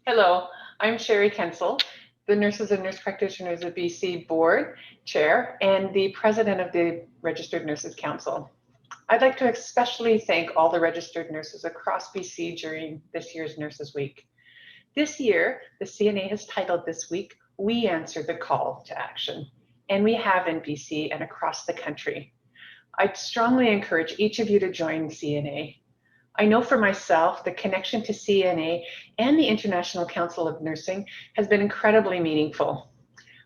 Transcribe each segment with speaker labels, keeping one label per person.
Speaker 1: Hello, I'm Sherri Kensall, the Nurses and Nurse Practitioners of BC Board Chair and the President of the Registered Nurses Council. I'd like to especially thank all the registered nurses across BC during this year's Nurses Week. This year, the CNA has titled this week, We Answered the Call to Action, and we have in BC and across the country. I'd strongly encourage each of you to join CNA. I know for myself, the connection to CNA and the International Council of Nursing has been incredibly meaningful.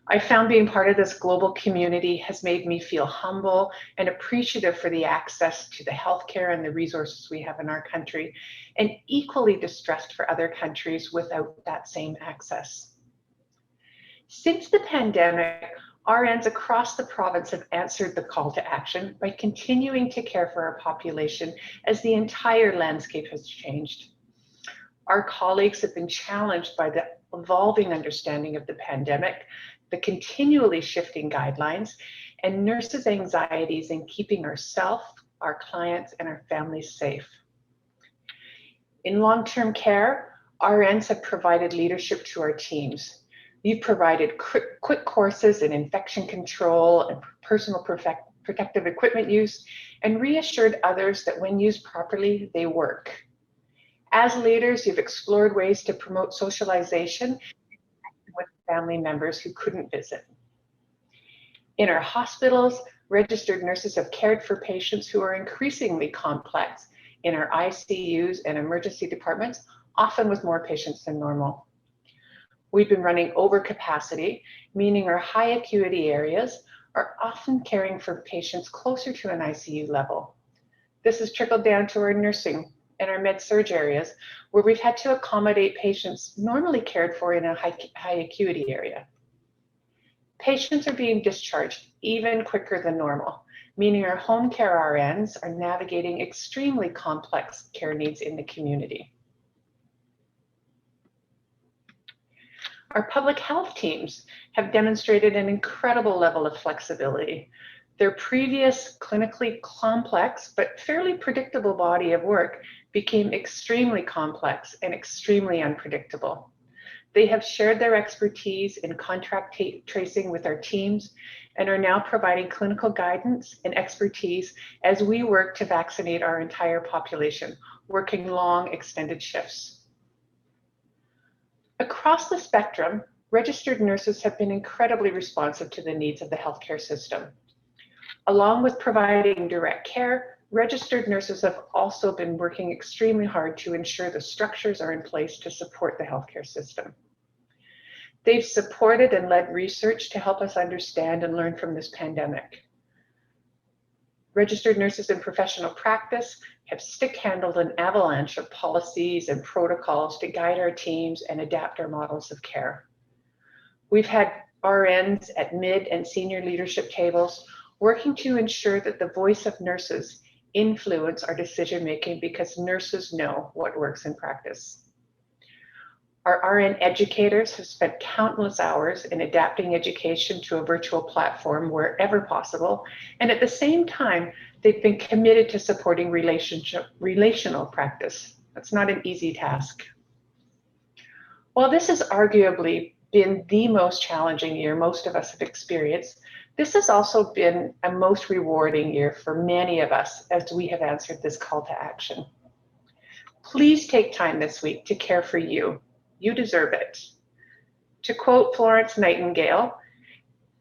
Speaker 1: I found being part of this global community has made me feel humble and appreciative for the access to the healthcare and the resources we have in our country, and equally distressed for other countries without that same access. Since the pandemic, RNs across the province have answered the call to action by continuing to care for our population as the entire landscape has changed. Our colleagues have been challenged by the evolving understanding of the pandemic, the continually shifting guidelines, and nurses' anxieties in keeping ourselves, our clients, and our families safe. In long-term care, RNs have provided leadership to our teams. You've provided quick courses in infection control and personal protective equipment use, and reassured others that when used properly, they work. As leaders, you've explored ways to promote socialization with family members who couldn't visit. In our hospitals, registered nurses have cared for patients who are increasingly complex in our ICUs and emergency departments, often with more patients than normal. We've been running over capacity, meaning our high acuity areas are often caring for patients closer to an ICU level. This has trickled down to our nursing and our med-surg areas, where we've had to accommodate patients normally cared for in a high acuity area. Patients are being discharged even quicker than normal, meaning our home care RNs are navigating extremely complex care needs in the community. Our public health teams have demonstrated an incredible level of flexibility. Their previous clinically complex but fairly predictable body of work became extremely complex and extremely unpredictable. They have shared their expertise in contact tracing with our teams and are now providing clinical guidance and expertise as we work to vaccinate our entire population, working long, extended shifts. Across the spectrum, registered nurses have been incredibly responsive to the needs of the healthcare system. Along with providing direct care, registered nurses have also been working extremely hard to ensure the structures are in place to support the healthcare system. They've supported and led research to help us understand and learn from this pandemic. Registered nurses in professional practice have stick-handled an avalanche of policies and protocols to guide our teams and adapt our models of care. We've had RNs at mid and senior leadership tables working to ensure that the voice of nurses influence our decision-making because nurses know what works in practice. Our RN educators have spent countless hours in adapting education to a virtual platform wherever possible, and at the same time, they've been committed to supporting relational practice. That's not an easy task. While this has arguably been the most challenging year most of us have experienced, this has also been a most rewarding year for many of us as we have answered this call to action. Please take time this week to care for you. You deserve it. To quote Florence Nightingale,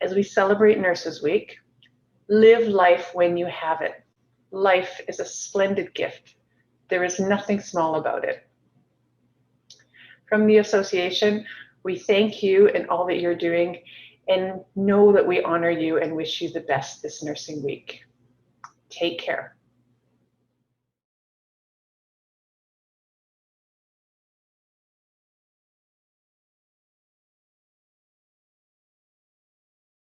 Speaker 1: as we celebrate Nurses Week, live life when you have it. Life is a splendid gift. There is nothing small about it. From the association, we thank you and all that you're doing, and know that we honor you and wish you the best this nursing week. Take care.